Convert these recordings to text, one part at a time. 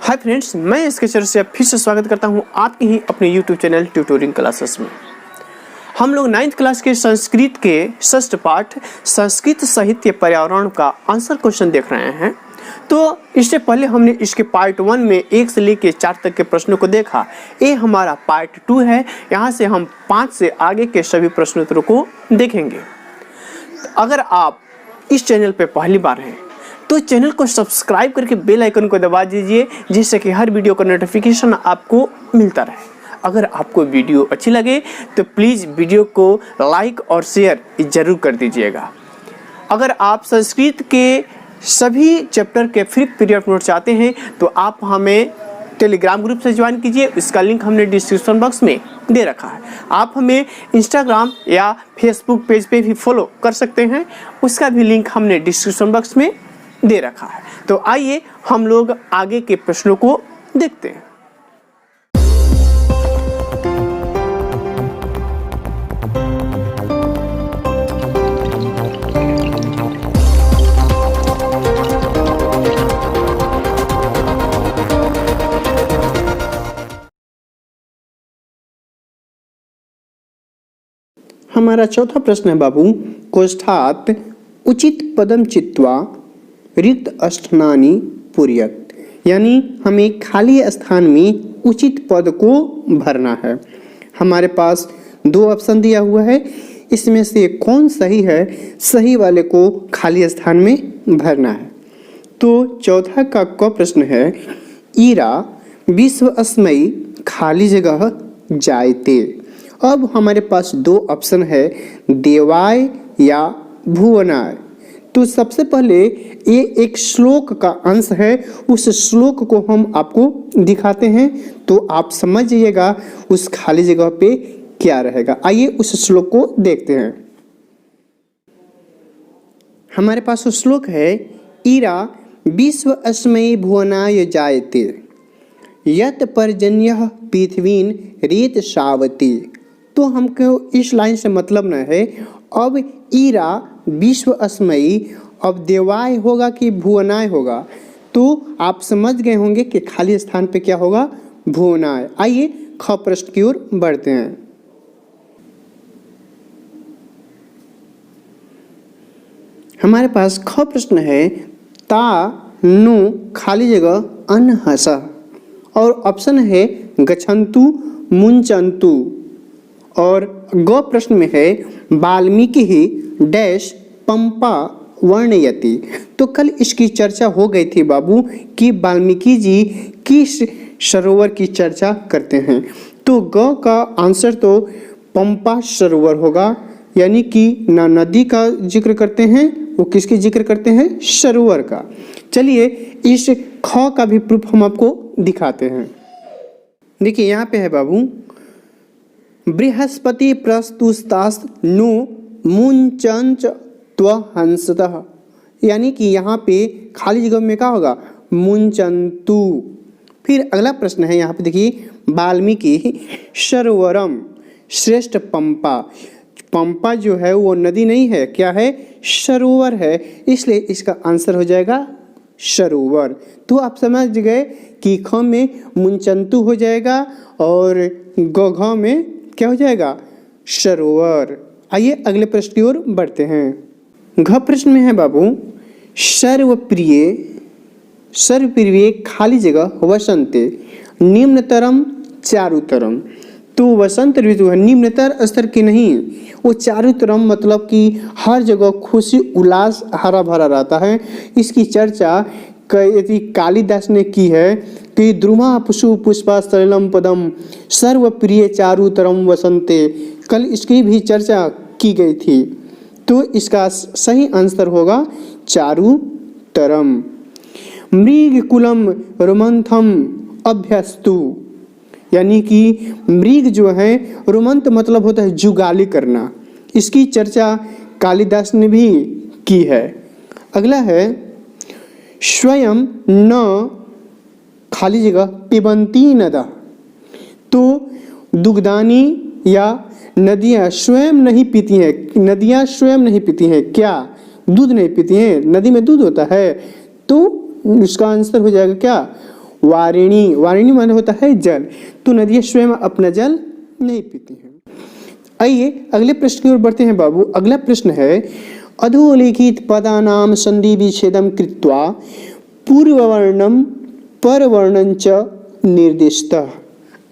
Hi friends, मैं इसके चर से फिर से स्वागत करता हूं आपके ही अपने YouTube चैनल ट्यूटोरिंग क्लासेस में। हम लोग 9th क्लास के संस्कृत के षष्ठ पाठ संस्कृत साहित्य पर्यावरण का आंसर क्वेश्चन देख रहे हैं। तो इससे पहले हमने इसके पार्ट 1 में 1 से लेकर 4 तक के प्रश्नों को देखा। ये हमारा पार्ट 2 है। यहाँ से हम 5 से आगे के सभी प्रश्नोत्तरों को देखेंगे। अगर आप इस चैनल पर पहली बार हैं तो चैनल को सब्सक्राइब करके बेल आइकन को दबा दीजिए, जिससे कि हर वीडियो का नोटिफिकेशन आपको मिलता रहे। अगर आपको वीडियो अच्छी लगे तो प्लीज़ वीडियो को लाइक और शेयर ज़रूर कर दीजिएगा। अगर आप संस्कृत के सभी चैप्टर के फ्री पीडीएफ नोट चाहते हैं तो आप हमें टेलीग्राम ग्रुप से ज्वाइन कीजिए। इसका लिंक हमने डिस्क्रिप्शन बॉक्स में दे रखा है। आप हमें इंस्टाग्राम या फेसबुक पेज पे भी फॉलो कर सकते हैं, उसका भी लिंक हमने डिस्क्रिप्शन बॉक्स में दे रखा है। तो आइए हम लोग आगे के प्रश्नों को देखते हैं। हमारा चौथा प्रश्न है बाबू, कोष्ठात उचित पदम चित्वा रिक्त स्थानानि पूर्यत, यानी हमें खाली स्थान में उचित पद को भरना है। हमारे पास 2 ऑप्शन दिया हुआ है, इसमें से कौन सही है, सही वाले को खाली स्थान में भरना है। तो चौथा का क प्रश्न है, ईरा विश्वस्मयी खाली जगह जायते। अब हमारे पास 2 ऑप्शन है, देवाय या भुवनाय। तो सबसे पहले ये एक श्लोक का अंश है, उस श्लोक को हम आपको दिखाते हैं तो आप समझ जाइएगा उस खाली जगह पे क्या रहेगा। आइए उस श्लोक को देखते हैं। हमारे पास वो श्लोक है, ईरा विश्वस्मयी भुवनाय जायते यत पर्जन्यः पृथ्वीन रेत शावती। तो हमको इस लाइन से मतलब न है। अब ईरा विश्वस्मयी, अब देवाय होगा कि भुवनाय होगा, तो आप समझ गए होंगे कि खाली स्थान पे क्या होगा, भुवनाय। आइए ख प्रश्न की ओर बढ़ते हैं। हमारे पास ख प्रश्न है, ता नु खाली जगह अनहसा, और ऑप्शन है गच्छन्तु मुंचन्तु। और ग प्रश्न में है, वाल्मीकि ही डैश पंपा वर्णयति। तो कल इसकी चर्चा हो गई थी बाबू कि वाल्मीकि जी किस सरोवर की चर्चा करते हैं। तो ग का आंसर तो पंपा सरोवर होगा, यानी कि ना नदी का जिक्र करते हैं, वो किसकी जिक्र करते हैं, सरोवर का। चलिए इस ख का भी प्रूफ हम आपको दिखाते हैं। देखिए यहाँ पे है बाबू, बृहस्पति प्रस्तुस्तास नु मुंचंच त्वहंसतः, यानी कि यहाँ पे खाली जगह में क्या होगा, मुंचंतु। फिर अगला प्रश्न है, यहाँ पे देखिए, वाल्मीकि सरोवरम श्रेष्ठ पंपा। पंपा जो है वो नदी नहीं है, क्या है, सरोवर है, इसलिए इसका आंसर हो जाएगा सरोवर। तो आप समझ गए कि ख में मुंचंतु हो जाएगा और ग में क्या हो जाएगा, सरोवर। आइए अगले प्रश्न की ओर बढ़ते हैं। घ प्रश्न में है बाबू, सर्वप्रिय खाली जगह वसंते निम्नतरम चारुतरम। तो वसंत ऋतु है, निम्नतर स्तर की नहीं, वो चारुतरम मतलब कि हर जगह खुशी उल्लास हरा भरा रहता है। इसकी चर्चा कालिदास ने की है कि द्रुमा पुष्पु पुष्पा सलिलम पदम सर्वप्रिय चारुतरम वसंते। कल इसकी भी चर्चा की गई थी। तो इसका सही आंसर होगा चारुतरम। मृगकुलम रोमंथम अभ्यस्तु, यानी कि मृग जो है, रोमंत मतलब होता है जुगाली करना, इसकी चर्चा कालिदास ने भी की है। अगला है, स्वयं न खाली जगह पिबंती नदा। तो दुग्धानी या नदियाँ स्वयं नहीं पीती हैं, नदियाँ स्वयं नहीं पीती हैं, क्या दूध नहीं पीती हैं, नदी में दूध होता है, तो इसका आंसर हो जाएगा क्या, वारिणी, वारिणी माने होता है जल, तो नदियाँ स्वयं अपना जल नहीं पीती हैं। आइए अगले प्रश्न की ओर बढ़ते हैं बाबू। अगला प्रश्न है अधोलिखित पदानाम संधि विच्छेदम कृत्वा पूर्ववर्णम परवर्णं च निर्दिष्टः।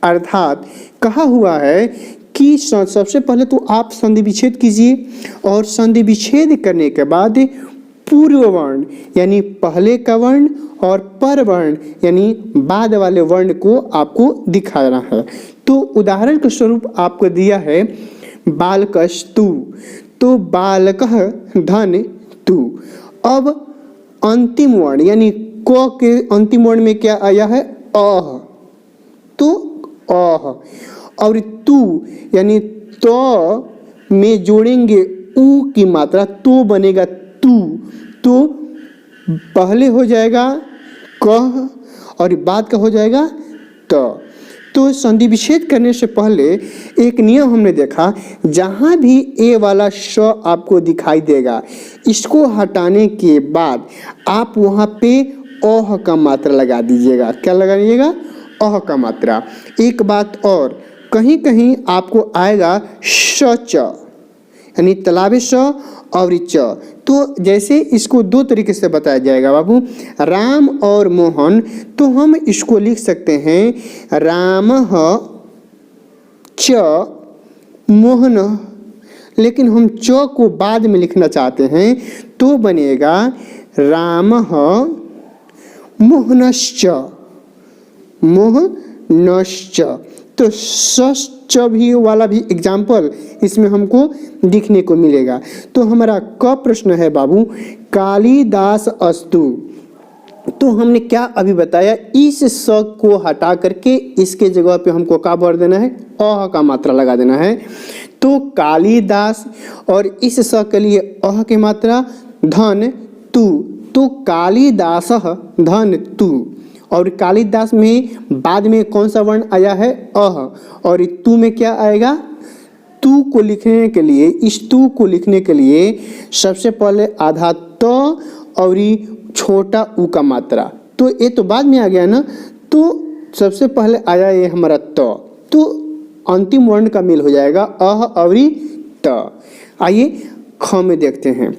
अर्थात कहा हुआ है कि सबसे पहले तो आप संधि विच्छेद कीजिए और संधि विच्छेद करने के बाद पूर्व वर्ण यानी पहले का वर्ण और पर वर्ण यानी बाद वाले वर्ण को आपको दिखाना है। तो उदाहरण के स्वरूप आपको दिया है बालकस्तु, तो बालकः धन तु। अब अंतिम वर्ण यानी क के अंतिम वर्ण में क्या आया है अह, तो अह, और तू यानी तो में जोड़ेंगे उ की मात्रा तो बनेगा तू, तो पहले हो जाएगा कह और बाद का हो जाएगा तो संधि विच्छेद करने से पहले एक नियम हमने देखा, जहाँ भी ए वाला श आपको दिखाई देगा इसको हटाने के बाद आप वहाँ पे अह का मात्रा लगा दीजिएगा। क्या लगा दीजिएगा? अह का मात्रा। एक बात और, कहीं कहीं आपको आएगा श च यानी तालाबे श और च, तो जैसे इसको दो तरीके से बताया जाएगा बाबू, राम और मोहन, तो हम इसको लिख सकते हैं रामः च मोहनः, लेकिन हम च को बाद में लिखना चाहते हैं तो बनेगा रामः मोहनश्च मोहनश्च। तो सच भी वाला भी एग्जाम्पल इसमें हमको दिखने को मिलेगा। तो हमारा क प्रश्न है बाबू कालिदास अस्तु, तो हमने क्या अभी बताया, इस स को हटा करके इसके जगह पे हमको क्या भर देना है, अह का मात्रा लगा देना है। तो कालिदास और इस स के लिए अह की मात्रा धन तु, तो कालिदासः धन तु, और कालिदास में बाद में कौन सा वर्ण आया है अह, और तू में क्या आएगा, तू को लिखने के लिए, इस तू को लिखने के लिए सबसे पहले आधा त और छोटा उ का मात्रा, तो ये तो बाद में आ गया ना, तो सबसे पहले आया ये हमारा तो अंतिम वर्ण का मेल हो जाएगा अह और त। आइए ख में देखते हैं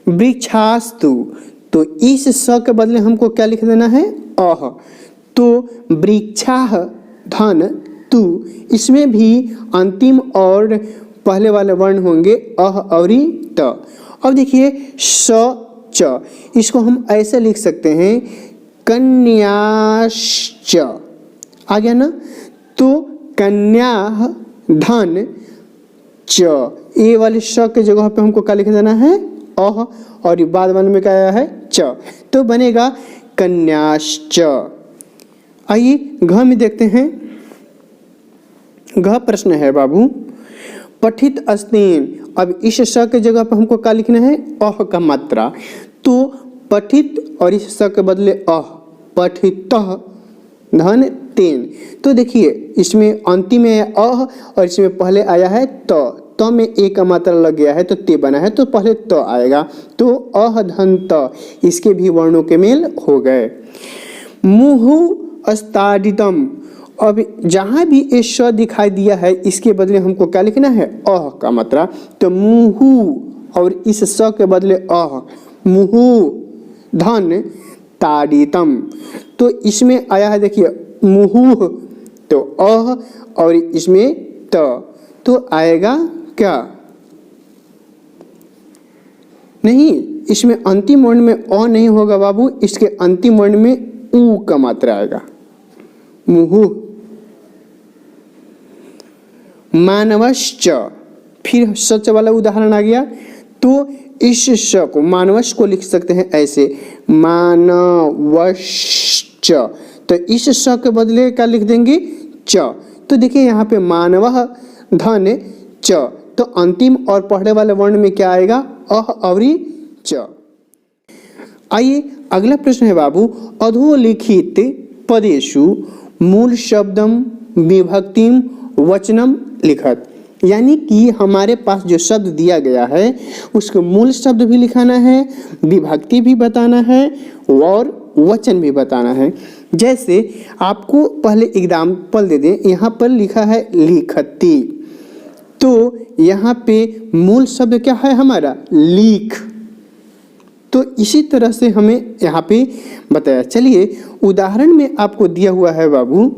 वृक्षास्तु, तो इस स के बदले हमको क्या लिख देना है अह, तो वृक्षाः धन तु, इसमें भी अंतिम और पहले वाले वर्ण होंगे अह और त। अब देखिए स च, इसको हम ऐसे लिख सकते हैं कन्याश्च, आ गया ना, तो कन्याः धन च, ए वाले श के जगह पे हमको क्या लिख देना है अह, और बाद वाले में क्या आया है च, तो बनेगा कन्याश्च। आइए घ में देखते हैं। घ प्रश्न है बाबू पठित अस्तेन, अब इस स के जगह पर हमको क्या लिखना है अह का मात्रा, तो पठित और इस स के बदले अह, पठितः धन तेन, तो देखिए इसमें अंतिम में अह और इसमें पहले आया है त में ए का मात्रा लग गया है तो ते बना है, तो पहले त आएगा, तो अह धन त, इसके भी वर्णों के मेल हो गए। मुहु अस्ताडितम, अब जहाँ भी ये श दिखाई दिया है इसके बदले हमको क्या लिखना है अह का मात्रा, तो मुहु और इस स के बदले अह, मुहु धन ताडितम, तो इसमें आया है देखिए मुहु, तो अह और इसमें तो आएगा क्या, नहीं, इसमें अंतिम वर्ण में अ नहीं होगा बाबू, इसके अंतिम वर्ण में उ का मात्रा आएगा। मुहु मानवश्च, फिर सच वाला उदाहरण आ गया, तो इस श को मानवश को लिख सकते हैं ऐसे मानवश्च, तो इस श के बदले क्या लिख देंगे च, तो देखिए यहाँ पे मानवः धन च, तो अंतिम और पहले वाले वर्ण में क्या आएगा अह और च। आइए अगला प्रश्न है बाबू अधोलिखित पदेषु मूल शब्दम विभक्तिम वचनम लिखत, यानी कि हमारे पास जो शब्द दिया गया है उसको मूल शब्द भी लिखाना है, विभक्ति भी बताना है और वचन भी बताना है। जैसे आपको पहले एग्जाम्पल दे दें, यहाँ पर लिखा है लिखती, तो यहाँ पे मूल शब्द क्या है हमारा लीख। तो इसी तरह से हमें यहाँ पे बताया। चलिए उदाहरण में आपको दिया हुआ है बाबू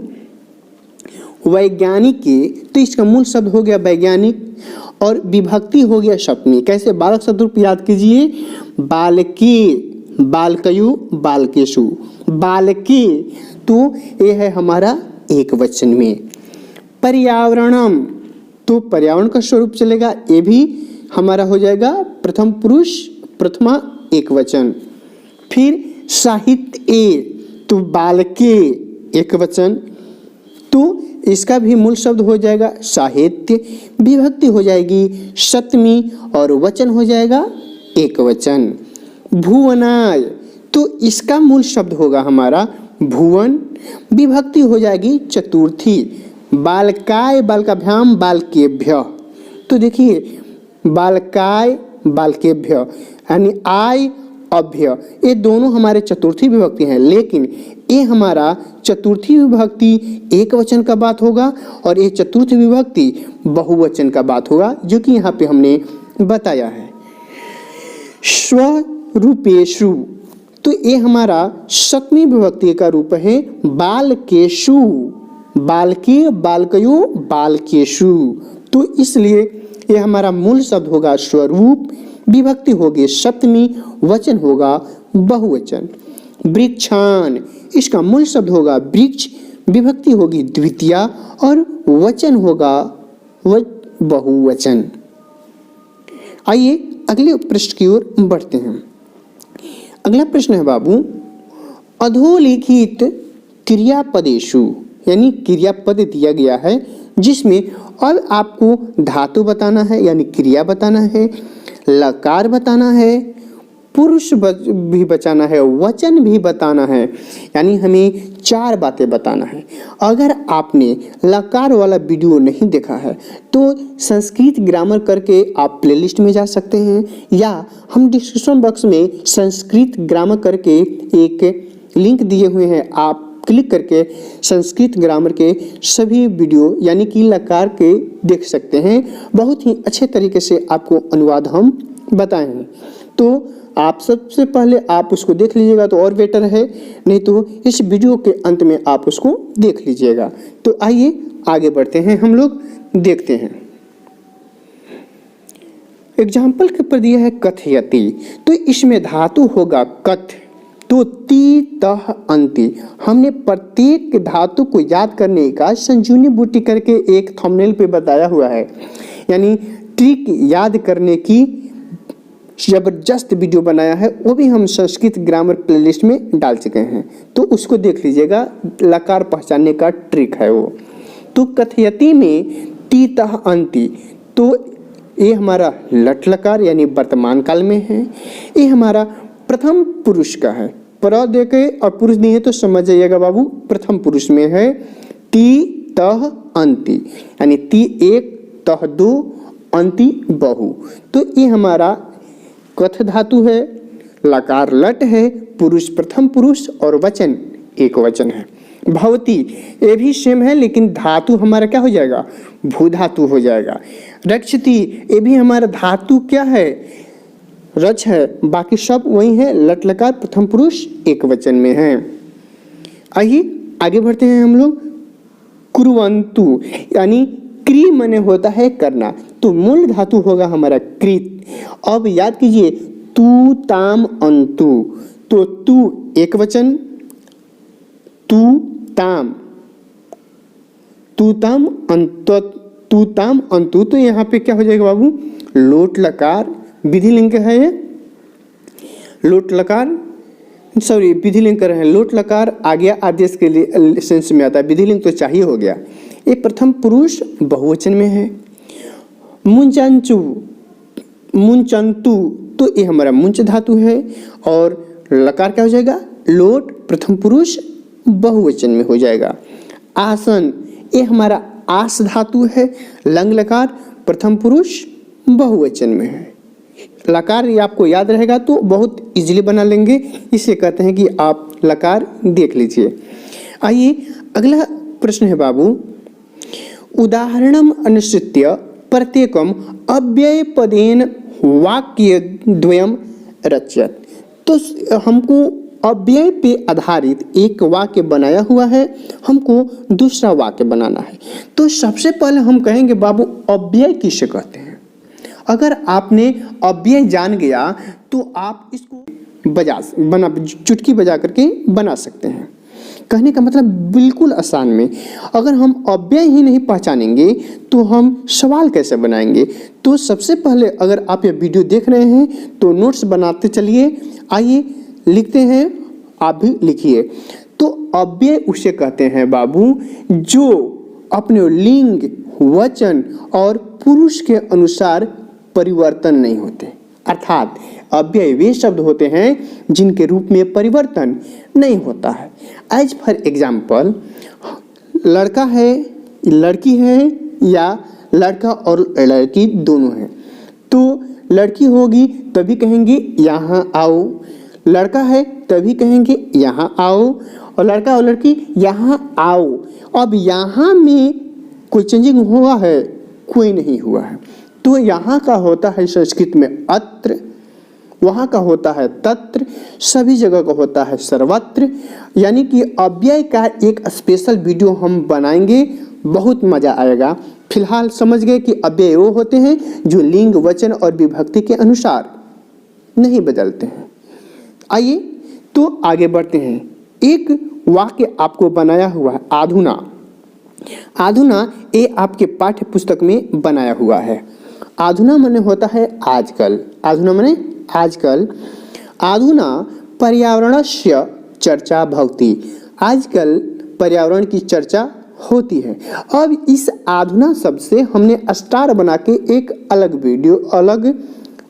वैज्ञानिक के, तो इसका मूल शब्द हो गया वैज्ञानिक और विभक्ति हो गया सप्तमी। कैसे? बालक शब्द रूप याद कीजिए, बालके, बालकयु, बालकेशु, बालके, तो ये है हमारा एक वचन में। पर्यावरणम, तो पर्यावरण का स्वरूप चलेगा, ये भी हमारा हो जाएगा प्रथम पुरुष प्रथमा एक वचन। फिर साहित्य, तो बालके एक वचन, तो इसका भी मूल शब्द हो जाएगा साहित्य, विभक्ति हो जाएगी सप्तमी और वचन हो जाएगा एक वचन। भुवनाय, तो इसका मूल शब्द होगा हमारा भुवन, विभक्ति हो जाएगी चतुर्थी। बालकाय, बालकाभ्याम, बालकेभ्य, तो देखिए बालकाय बालकेभ्य यानी आय अभ्य, ये दोनों हमारे चतुर्थी विभक्ति हैं, लेकिन ये हमारा चतुर्थी विभक्ति एक वचन का बात होगा और ये चतुर्थ विभक्ति बहुवचन का बात होगा, जो कि यहाँ पे हमने बताया है। स्वरूपेषु, तो ये हमारा सप्तमी विभक्ति का रूप है बालकेषु, बालके, बालकयो, बालकेषु, तो इसलिए ये हमारा मूल शब्द होगा स्वरूप, विभक्ति होगी सप्तमी, वचन होगा बहुवचन। वृक्षान, इसका मूल शब्द होगा वृक्ष, विभक्ति होगी द्वितीया और वचन होगा बहुवचन। आइए अगले पृष्ठ की ओर बढ़ते हैं। अगला प्रश्न है बाबू अधोलिखित क्रियापदेषु, यानी क्रियापद दिया गया है जिसमें अब आपको धातु बताना है यानी क्रिया बताना है, लकार बताना है, पुरुष भी बताना है, वचन भी बताना है, यानी हमें 4 बातें बताना है। अगर आपने लकार वाला वीडियो नहीं देखा है तो संस्कृत ग्रामर करके आप प्लेलिस्ट में जा सकते हैं, या हम डिस्क्रिप्शन बॉक्स में संस्कृत ग्रामर करके एक लिंक दिए हुए हैं, आप क्लिक करके संस्कृत ग्रामर के सभी वीडियो यानी कि लकार के देख सकते हैं। बहुत ही अच्छे तरीके से आपको अनुवाद हम बताए हैं, तो आप सबसे पहले आप उसको देख लीजिएगा तो और बेटर है, नहीं तो इस वीडियो के अंत में आप उसको देख लीजिएगा। तो आइए आगे बढ़ते हैं, हम लोग देखते हैं। एग्जाम्पल के ऊपर दिया है कथयति, तो इसमें धातु होगा कथ, तो ती तह अंति। हमने प्रत्येक धातु को याद करने का संजीवनी बूटी करके एक थंबनेल पे बताया हुआ है, यानी ट्रिक याद करने की जबरदस्त वीडियो बनाया है, वो भी हम संस्कृत ग्रामर प्लेलिस्ट में डाल चुके हैं, तो उसको देख लीजिएगा। लकार पहचानने का ट्रिक है वो। तो कथयति में ती तह अंति, तो ये हमारा लट लकार यानी वर्तमान काल में है। ये हमारा प्रथम पुरुष का है, पर दे के और पुरुष नहीं है तो समझ जाइएगा बाबू प्रथम पुरुष में है। ती तह अंति यानी ती एक, तह दो, अंति बहु, तो ये हमारा कथ धातु है, लकार लट है, पुरुष प्रथम पुरुष और वचन एक वचन है। भवती ये भी सेम है, लेकिन धातु हमारा क्या हो जाएगा भू धातु हो जाएगा। रक्षति ये भी हमारा धातु क्या है रच है, बाकी सब वही है, लट लकार प्रथम पुरुष एक वचन में है। आइए आगे बढ़ते हैं हम लोग। कुर्वन्तु यानी क्री मने होता है करना, तो मूल धातु होगा हमारा कृत। अब याद कीजिए तू ताम अंतु, तो तू एक वचन, तू ताम, तू ताम अंत, तू ताम अंतु, तो यहाँ पे क्या हो जाएगा बाबू लोट लकार, विधि लिंग है ये, लोट लकार सॉरी विधि लिंग कर रहे हैं, लोट लकार आ गया आदेश के लिए सेंस में आता है, विधि लिंग तो चाहिए हो गया। ये प्रथम पुरुष बहुवचन में है। मुंचंचु मुंचंतु, तो ये हमारा मुंच धातु है और लकार क्या हो जाएगा लोट प्रथम पुरुष बहुवचन में हो जाएगा। आसन ये हमारा आस धातु है, लंग लकार प्रथम पुरुष बहुवचन में है। लकार ये आपको याद रहेगा तो बहुत इजीली बना लेंगे, इसे कहते हैं कि आप लकार देख लीजिए। आइए अगला प्रश्न है बाबू, उदाहरणम अनुसृत्य प्रत्येकम अव्ययपदेन वाक्यद्वयम रचयत। तो हमको अव्यय पे आधारित एक वाक्य बनाया हुआ है, हमको दूसरा वाक्य बनाना है। तो सबसे पहले हम कहेंगे बाबू अव्यय किसे कहते हैं। अगर आपने अव्यय जान गया तो आप इसको चुटकी बजा करके बना सकते हैं। कहने का मतलब बिल्कुल आसान में, अगर हम अव्यय ही नहीं पहचानेंगे तो हम सवाल कैसे बनाएंगे। तो सबसे पहले अगर आप ये वीडियो देख रहे हैं तो नोट्स बनाते चलिए। आइए लिखते हैं, आप भी लिखिए। तो अव्यय उसे कहते हैं बाबू जो अपने लिंग, वचन और पुरुष के अनुसार परिवर्तन नहीं होते। अर्थात अव्यय वे शब्द होते हैं जिनके रूप में परिवर्तन नहीं होता है। एज फॉर एग्जाम्पल, लड़का है, लड़की है, या लड़का और लड़की दोनों हैं। तो लड़की होगी तभी कहेंगे यहाँ आओ, लड़का है तभी कहेंगे यहाँ आओ, और लड़का और लड़की यहाँ आओ। अब यहाँ में कोई चेंजिंग हुआ है? कोई नहीं हुआ है। तो यहाँ का होता है संस्कृत में अत्र, वहाँ का होता है तत्र, सभी जगह का होता है सर्वत्र। यानी कि अव्यय का एक स्पेशल वीडियो हम बनाएंगे, बहुत मज़ा आएगा। फिलहाल समझ गए कि अव्यय वो होते हैं जो लिंग, वचन और विभक्ति के अनुसार नहीं बदलते हैं। आइए तो आगे बढ़ते हैं। एक वाक्य आपको बनाया हुआ है आधुना। आधुना ये आपके पाठ्य पुस्तक में बनाया हुआ है। आधुना माने होता है आजकल। आधुना माने आजकल। आधुना पर्यावरणस्य चर्चा भवति। आजकल पर्यावरण की चर्चा होती है। अब इस आधुना शब्द से हमने स्टार बना के एक अलग वीडियो, अलग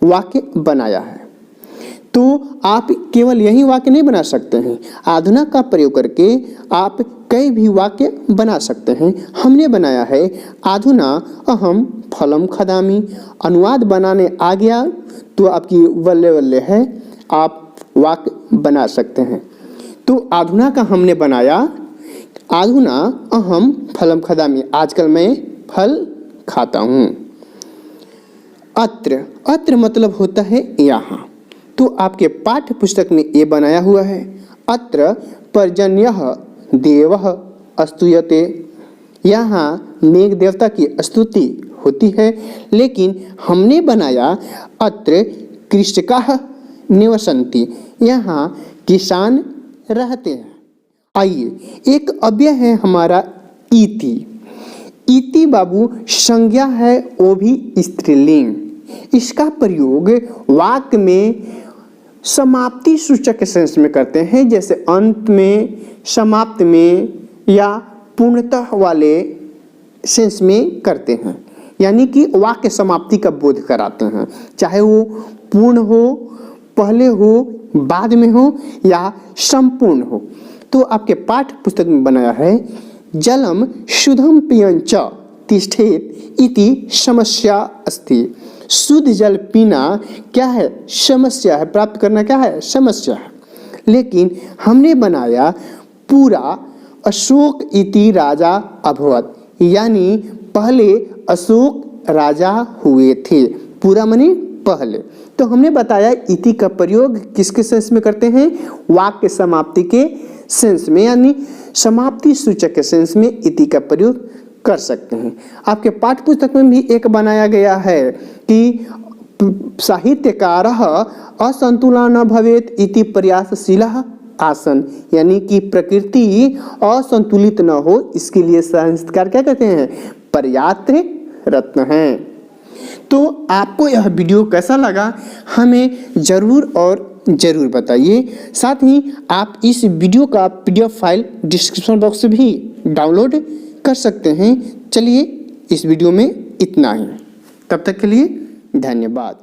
वाक्य बनाया है। तो आप केवल यही वाक्य नहीं बना सकते हैं, आधुना का प्रयोग करके आप कई भी वाक्य बना सकते हैं। हमने बनाया है आधुना अहम फलम खादामि। अनुवाद बनाने आ गया तो आपकी वल्ले वल्ले है, आप वाक्य बना सकते हैं। तो आधुना का हमने बनाया, आधुना अहम फलम खादामि, आजकल मैं फल खाता हूँ। अत्र, अत्र मतलब होता है यहाँ। तो आपके पाठ्य पुस्तक में ये बनाया हुआ है। अत्र पर्जन्यः देवः स्तूयते। यहाँ मेघ देवता की स्तुति होती है। लेकिन हमने बनाया अत्र कृषकाः निवसन्ति, यहाँ किसान रहते हैं। आइए एक अव्यय है हमारा इति। इति बाबू संज्ञा है, वो भी स्त्रीलिंग। इसका प्रयोग वाक्य में समाप्ति सूचक के सेंस में करते हैं, जैसे अंत में, समाप्त में या पूर्णतः वाले सेंस में करते हैं। यानी कि वाक्य समाप्ति का बोध कराते हैं, चाहे वो पूर्ण हो, पहले हो, बाद में हो या संपूर्ण हो। तो आपके पाठ्य पुस्तक में बनाया है जलम शुद्धम पियंच तिष्ठेत इति समस्या अस्ति। शुद्ध जल पीना क्या है? समस्या है। प्राप्त करना क्या है? समस्या है। लेकिन हमने बनाया पूरा अशोक इति राजा अभवत, यानी पहले अशोक राजा हुए थे। पूरा माने पहले। तो हमने बताया इति का प्रयोग किसके सेंस में करते हैं? वाक्य समाप्ति के सेंस में, यानी समाप्ति सूचक के सेंस में इति का प्रयोग कर सकते हैं। आपके पाठ्य पुस्तक में भी एक बनाया गया है कि साहित्यकारः असंतुलन भवेत इति प्रयासशीलः आसन, यानी कि प्रकृति असंतुलित न हो इसके लिए साहित्यकार क्या कहते हैं? प्रयत्नरत हैं। तो आपको यह वीडियो कैसा लगा हमें जरूर और जरूर बताइए। साथ ही आप इस वीडियो का PDF फाइल डिस्क्रिप्शन बॉक्स से भी डाउनलोड कर सकते हैं। चलिए इस वीडियो में इतना ही, तब तक के लिए धन्यवाद।